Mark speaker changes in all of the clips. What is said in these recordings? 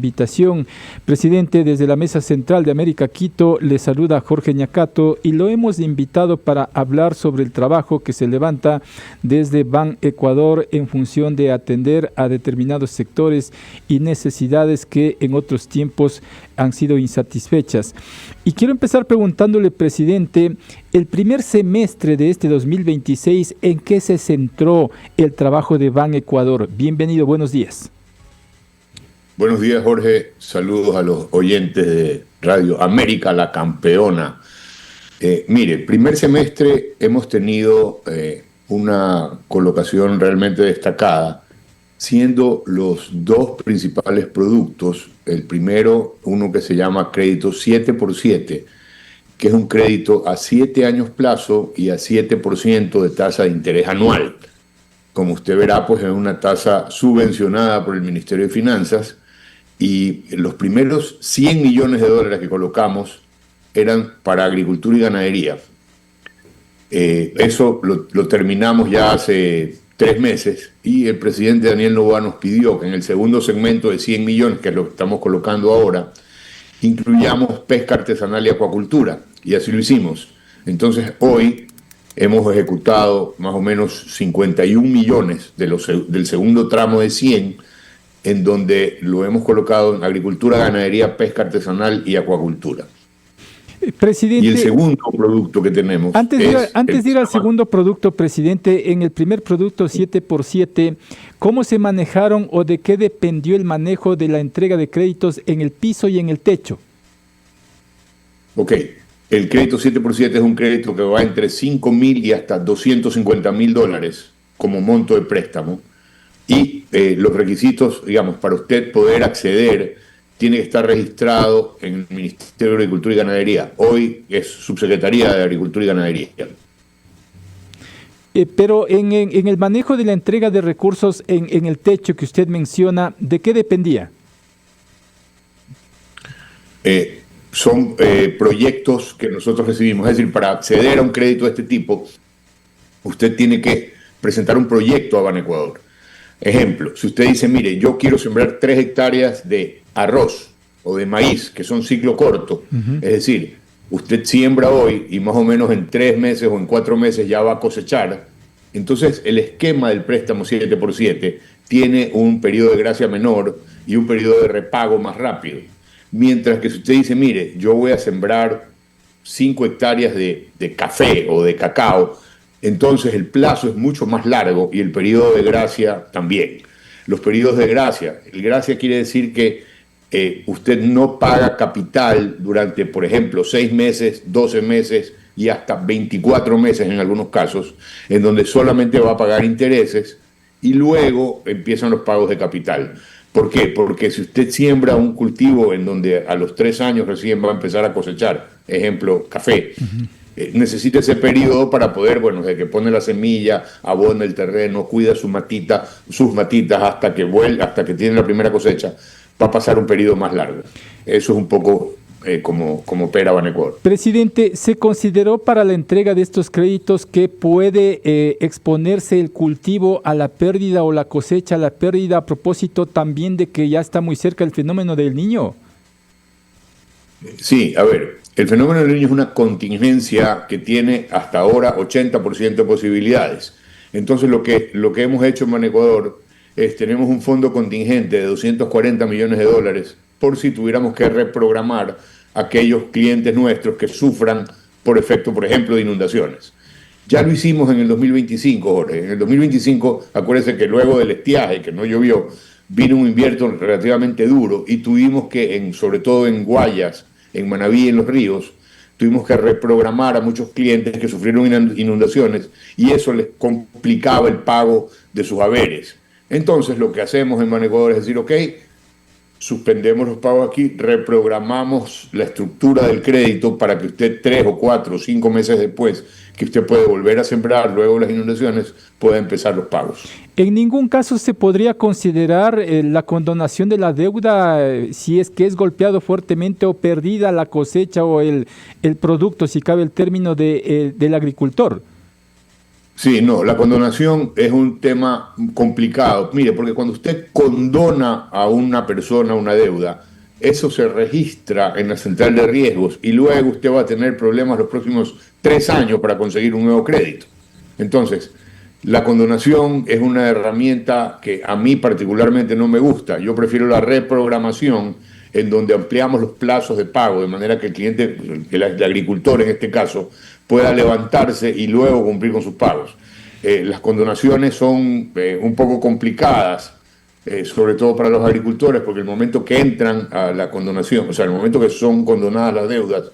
Speaker 1: Invitación. Presidente, desde la Mesa Central de América Quito, le saluda Jorge Ñacato y lo hemos invitado para hablar sobre el trabajo que se levanta desde Ban Ecuador en función de atender a determinados sectores y necesidades que en otros tiempos han sido insatisfechas. Y quiero empezar preguntándole, presidente, el primer semestre de este 2026, ¿en qué se centró el trabajo de Ban Ecuador? Bienvenido, buenos días.
Speaker 2: Buenos días, Jorge. Saludos a los oyentes de Radio América, la campeona. Mire, primer semestre hemos tenido una colocación realmente destacada, siendo los dos principales productos, el primero, uno que se llama crédito 7x7, que es un crédito a 7 años plazo y a 7% de tasa de interés anual. Como usted verá, pues es una tasa subvencionada por el Ministerio de Finanzas, y los primeros 100 millones de dólares que colocamos eran para agricultura y ganadería. Eso lo terminamos ya hace 3 meses y el presidente Daniel Noboa nos pidió que en el segundo segmento de 100 millones, que es lo que estamos colocando ahora, incluyamos pesca artesanal y acuacultura, y así lo hicimos. Entonces hoy hemos ejecutado más o menos 51 millones del segundo tramo de 100, en donde lo hemos colocado en agricultura, ganadería, pesca artesanal y acuacultura.
Speaker 1: Presidente,
Speaker 2: y el segundo producto que tenemos...
Speaker 1: Antes de ir al segundo producto, presidente, en el primer producto 7x7, ¿cómo se manejaron o de qué dependió el manejo de la entrega de créditos en el piso y en el techo?
Speaker 2: Ok, el crédito 7x7 es un crédito que va entre 5.000 y hasta 250.000 dólares como monto de préstamo. Y los requisitos, digamos, para usted poder acceder, tiene que estar registrado en el Ministerio de Agricultura y Ganadería. Hoy es Subsecretaría de Agricultura y Ganadería.
Speaker 1: Pero en el manejo de la entrega de recursos en el techo que usted menciona, ¿de qué dependía?
Speaker 2: Son proyectos que nosotros recibimos. Es decir, para acceder a un crédito de este tipo, usted tiene que presentar un proyecto a Ban Ecuador. Ejemplo, si usted dice, mire, yo quiero sembrar 3 hectáreas de arroz o de maíz, que son ciclo corto, es decir, usted siembra hoy y más o menos en 3 meses o en 4 meses ya va a cosechar, entonces el esquema del préstamo 7x7 tiene un periodo de gracia menor y un periodo de repago más rápido. Mientras que si usted dice, mire, yo voy a sembrar 5 hectáreas de café o de cacao, entonces el plazo es mucho más largo y el periodo de gracia también. Los periodos de gracia, el gracia quiere decir que usted no paga capital durante, por ejemplo, 6 meses, 12 meses y hasta 24 meses en algunos casos, en donde solamente va a pagar intereses y luego empiezan los pagos de capital. ¿Por qué? Porque si usted siembra un cultivo en donde a los 3 años recién va a empezar a cosechar, ejemplo, café, necesita ese periodo para poder, bueno, desde que pone la semilla, abona el terreno, cuida sus matitas hasta que tiene la primera cosecha, va a pasar un periodo más largo. Eso es un poco como opera Ban Ecuador.
Speaker 1: Presidente, ¿se consideró para la entrega de estos créditos que puede exponerse el cultivo a la pérdida o la cosecha a la pérdida a propósito también de que ya está muy cerca el fenómeno del Niño?
Speaker 2: Sí, a ver, el fenómeno del Niño es una contingencia que tiene hasta ahora 80% de posibilidades. Entonces lo que hemos hecho en Ban Ecuador es tenemos un fondo contingente de 240 millones de dólares por si tuviéramos que reprogramar a aquellos clientes nuestros que sufran por efecto, por ejemplo, de inundaciones. Ya lo hicimos en el 2025, Jorge. En el 2025, acuérdense que luego del estiaje, que no llovió, vino un invierno relativamente duro y tuvimos que, sobre todo en Guayas, en Manabí, en los ríos, tuvimos que reprogramar a muchos clientes que sufrieron inundaciones y eso les complicaba el pago de sus haberes. Entonces lo que hacemos en Ban Ecuador es decir, ok, suspendemos los pagos aquí, reprogramamos la estructura del crédito para que usted 3 o 4 o 5 meses después, que usted puede volver a sembrar luego de las inundaciones, pueda empezar los pagos.
Speaker 1: ¿En ningún caso se podría considerar la condonación de la deuda si es que es golpeado fuertemente o perdida la cosecha o el producto, si cabe el término, del agricultor?
Speaker 2: Sí, no, la condonación es un tema complicado. Mire, porque cuando usted condona a una persona una deuda, eso se registra en la central de riesgos y luego usted va a tener problemas los próximos 3 años para conseguir un nuevo crédito. Entonces, la condonación es una herramienta que a mí particularmente no me gusta. Yo prefiero la reprogramación en donde ampliamos los plazos de pago de manera que el cliente, el agricultor en este caso, pueda levantarse y luego cumplir con sus pagos. Las condonaciones son un poco complicadas, sobre todo para los agricultores, porque el momento que entran a la condonación, o sea, el momento que son condonadas las deudas,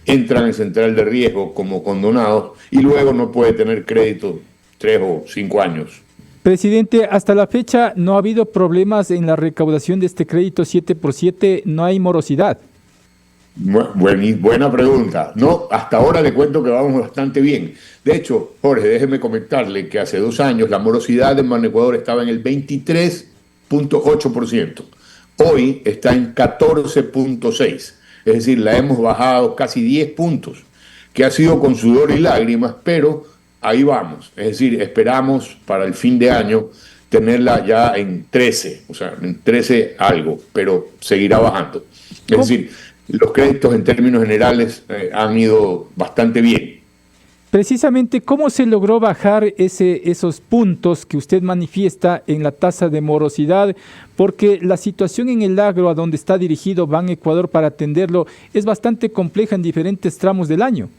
Speaker 2: entran en central de riesgo como condonados y luego no puede tener crédito 3 o 5 años.
Speaker 1: Presidente, hasta la fecha no ha habido problemas en la recaudación de este crédito 7x7, no hay morosidad.
Speaker 2: Buena pregunta. No, hasta ahora le cuento que vamos bastante bien. De hecho, Jorge, déjeme comentarle que hace 2 años la morosidad en Banecuador estaba en el 23.8%. Hoy está en 14.6%. Es decir, la hemos bajado casi 10 puntos, que ha sido con sudor y lágrimas, pero ahí vamos. Es decir, esperamos para el fin de año tenerla ya en 13, o sea, en 13 algo, pero seguirá bajando. Es decir, los créditos en términos generales han ido bastante bien.
Speaker 1: Precisamente, ¿cómo se logró bajar esos puntos que usted manifiesta en la tasa de morosidad? Porque la situación en el agro, a donde está dirigido Ban Ecuador para atenderlo, es bastante compleja en diferentes tramos del año.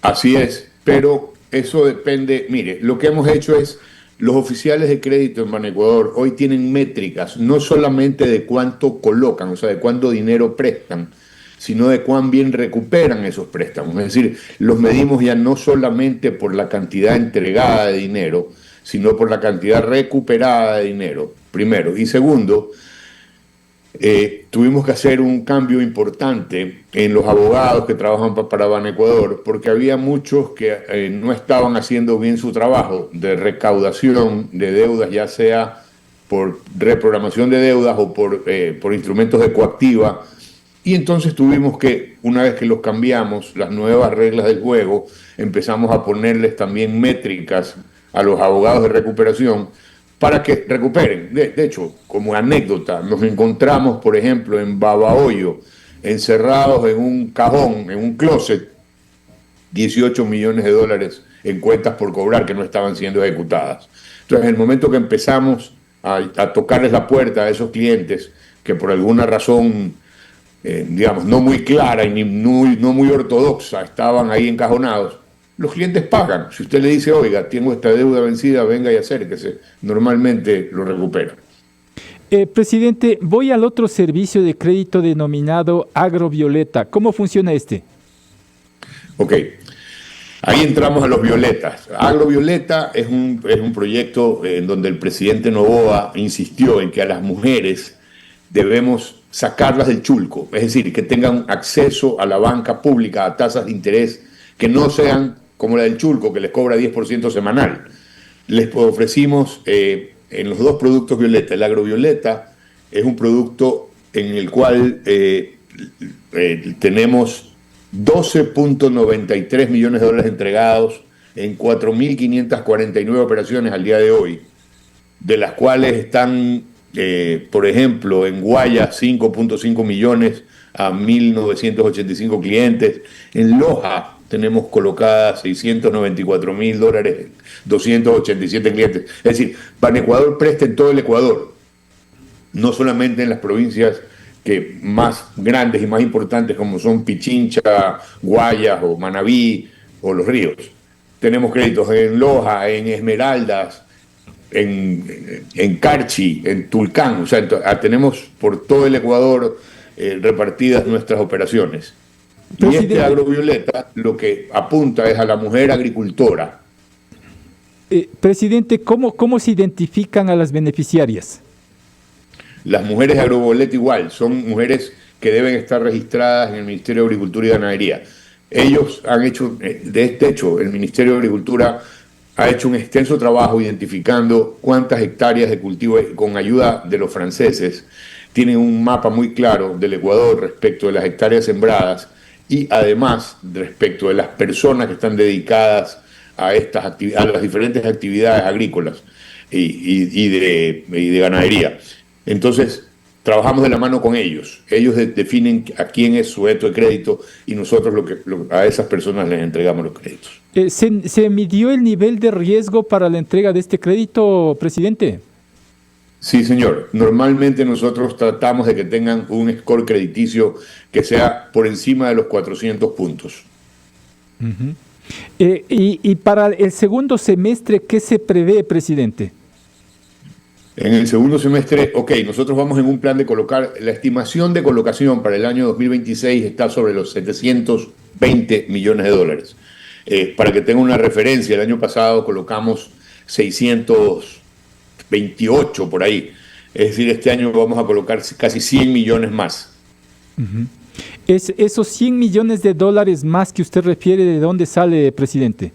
Speaker 2: Así es, pero eso depende. Mire, lo que hemos hecho es, los oficiales de crédito en Banecuador hoy tienen métricas, no solamente de cuánto colocan, o sea, de cuánto dinero prestan, sino de cuán bien recuperan esos préstamos. Es decir, los medimos ya no solamente por la cantidad entregada de dinero, sino por la cantidad recuperada de dinero, primero. Y segundo, tuvimos que hacer un cambio importante en los abogados que trabajan para Banecuador, porque había muchos que no estaban haciendo bien su trabajo de recaudación de deudas, ya sea por reprogramación de deudas o por instrumentos de coactiva. Y entonces tuvimos que, una vez que los cambiamos, las nuevas reglas del juego, empezamos a ponerles también métricas a los abogados de recuperación para que recuperen. De hecho, como anécdota, nos encontramos, por ejemplo, en Babahoyo, encerrados en un cajón, en un closet, 18 millones de dólares en cuentas por cobrar que no estaban siendo ejecutadas. Entonces, en el momento que empezamos a tocarles la puerta a esos clientes que por alguna razón, digamos, no muy clara y no muy ortodoxa, estaban ahí encajonados, los clientes pagan. Si usted le dice, oiga, tengo esta deuda vencida, venga y acérquese, normalmente lo recupera.
Speaker 1: Presidente, voy al otro servicio de crédito denominado Agrovioleta. ¿Cómo funciona este?
Speaker 2: Ok, ahí entramos a los violetas. Agrovioleta es un proyecto en donde el presidente Noboa insistió en que a las mujeres debemos sacarlas del chulco, es decir, que tengan acceso a la banca pública a tasas de interés que no sean como la del chulco, que les cobra 10% semanal. Les ofrecimos en los dos productos violeta. El agrovioleta es un producto en el cual tenemos 12.93 millones de dólares entregados en 4.549 operaciones al día de hoy, de las cuales están, por ejemplo, en Guayas 5.5 millones a 1.985 clientes. En Loja tenemos colocadas 694 mil dólares, 287 clientes. Es decir, Banecuador presta en todo el Ecuador, no solamente en las provincias que más grandes y más importantes como son Pichincha, Guayas o Manabí o Los Ríos. Tenemos créditos en Loja, en Esmeraldas, en Carchi, en Tulcán. O sea, tenemos por todo el Ecuador repartidas nuestras operaciones. Y este agrovioleta lo que apunta es a la mujer agricultora.
Speaker 1: Presidente, ¿cómo se identifican a las beneficiarias?
Speaker 2: Las mujeres de agrovioleta igual, son mujeres que deben estar registradas en el Ministerio de Agricultura y Ganadería. Ellos han hecho, de este hecho, el Ministerio de Agricultura ha hecho un extenso trabajo identificando cuántas hectáreas de cultivo, con ayuda de los franceses, tienen un mapa muy claro del Ecuador respecto de las hectáreas sembradas y además respecto de las personas que están dedicadas a las diferentes actividades agrícolas y de ganadería. Entonces, trabajamos de la mano con ellos. Ellos definen a quién es sujeto de crédito y nosotros a esas personas les entregamos los créditos.
Speaker 1: ¿Se midió el nivel de riesgo para la entrega de este crédito, presidente?
Speaker 2: Sí, señor. Normalmente nosotros tratamos de que tengan un score crediticio que sea por encima de los 400 puntos.
Speaker 1: Uh-huh. Y para el segundo semestre, ¿qué se prevé, presidente?
Speaker 2: En el segundo semestre, nosotros vamos en un plan de colocar, la estimación de colocación para el año 2026 está sobre los 720 millones de dólares. Para que tenga una referencia, el año pasado colocamos 628 por ahí. Es decir, este año vamos a colocar casi 100 millones más.
Speaker 1: Uh-huh. ¿Esos 100 millones de dólares más que usted refiere, de dónde sale, presidente?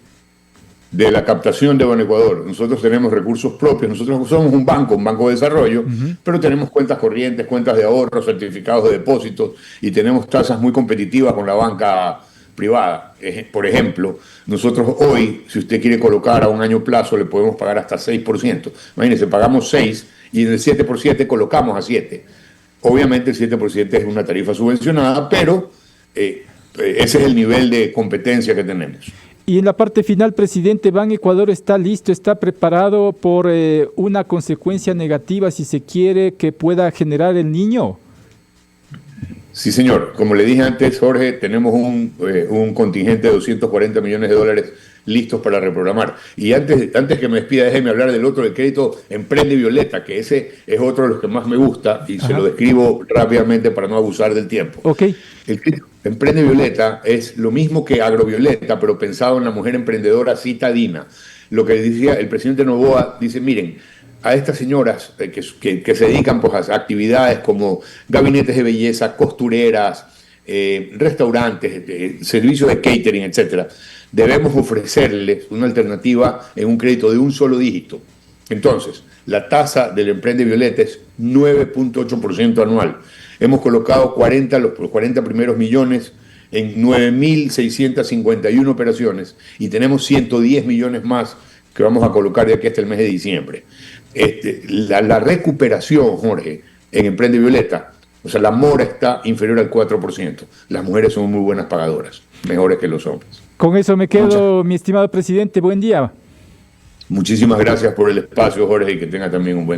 Speaker 2: De la captación de Banecuador. Nosotros tenemos recursos propios, nosotros somos un banco de desarrollo, uh-huh, pero tenemos cuentas corrientes, cuentas de ahorro, certificados de depósitos y tenemos tasas muy competitivas con la banca privada. Por ejemplo, nosotros hoy, si usted quiere colocar a un año plazo, le podemos pagar hasta 6%. Imagínense, pagamos 6 y en el 7% colocamos a 7. Obviamente el 7% es una tarifa subvencionada, pero ese es el nivel de competencia que tenemos.
Speaker 1: Y en la parte final, presidente, Banecuador está listo, está preparado por una consecuencia negativa, si se quiere, que pueda generar el niño.
Speaker 2: Sí, señor. Como le dije antes, Jorge, tenemos un contingente de 240 millones de dólares listos para reprogramar. Y antes que me despida, déjeme hablar del otro, del crédito Emprende Violeta, que ese es otro de los que más me gusta y se lo describo rápidamente para no abusar del tiempo.
Speaker 1: Okay.
Speaker 2: El crédito Emprende Violeta es lo mismo que Agrovioleta, pero pensado en la mujer emprendedora citadina. Lo que decía el presidente Noboa, dice, miren, a estas señoras que se dedican pues, a actividades como gabinetes de belleza, costureras, restaurantes, servicios de catering, etcétera, debemos ofrecerles una alternativa en un crédito de un solo dígito. Entonces, la tasa del Emprende Violeta es 9.8% anual. Hemos colocado los 40 primeros millones en 9.651 operaciones y tenemos 110 millones más que vamos a colocar de aquí hasta el mes de diciembre. La recuperación, Jorge, en Emprende Violeta, o sea, la mora está inferior al 4%. Las mujeres son muy buenas pagadoras, mejores que los hombres.
Speaker 1: Con eso me quedo, mi estimado presidente. Buen día.
Speaker 2: Muchísimas gracias por el espacio, Jorge, y que tenga también un buen día.